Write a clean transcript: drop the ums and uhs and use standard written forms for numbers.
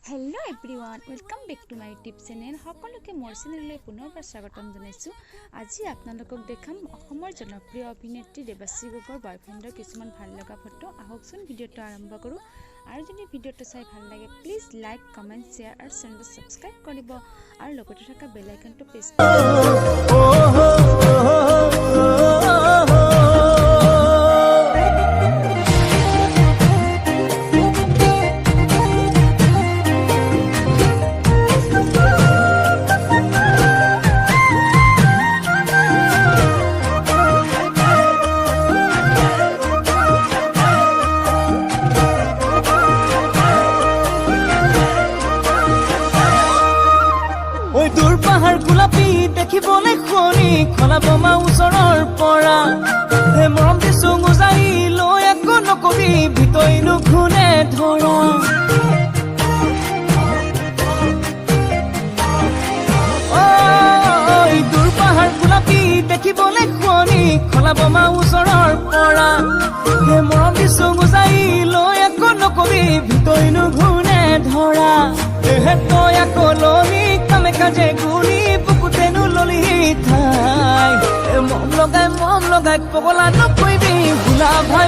Hello everyone welcome back to my YouTube channel सकलोके मोर channel पुनर्बार स्वागतम जानाइछु। आज आपनालोকক देखाम अहोমৰ जनप्रिय अभिनेत्री देवाश्री गगৈৰ बॉयफ्रेंडर किछुमान ভাল লগা फटो। आहोकसोन भिडिओটো आरम्भ करूँ और जदि भिडिओটো चाइ ভাল লাগে प्लीज लाइक कमेंट शेयर और चैनल सब्सक्राइब करिब और लगते थका बेल आइकनটো प्रेस दूर पहाड़ गुलाबी देखिबले खुनी खला बोमा उसৰৰ পৰা হে মৰম দিছো গুজাৰি লৈ একো নকবি ভিতৰি নুখুনে ধৰা ঐ दूर पहाड़ गुलाबी देखিবলে খুনি খলা बोमा उसৰৰ পৰা হে মৰম দিছো গুজাৰি লৈ একো নকবি ভিতৰি নুখুনে ধৰা হে তই আকলনি কামে কাজে গুলি বুকুতেনো ললি ঠাই মম লগাই পগলা নকইবি ভুলা ভাই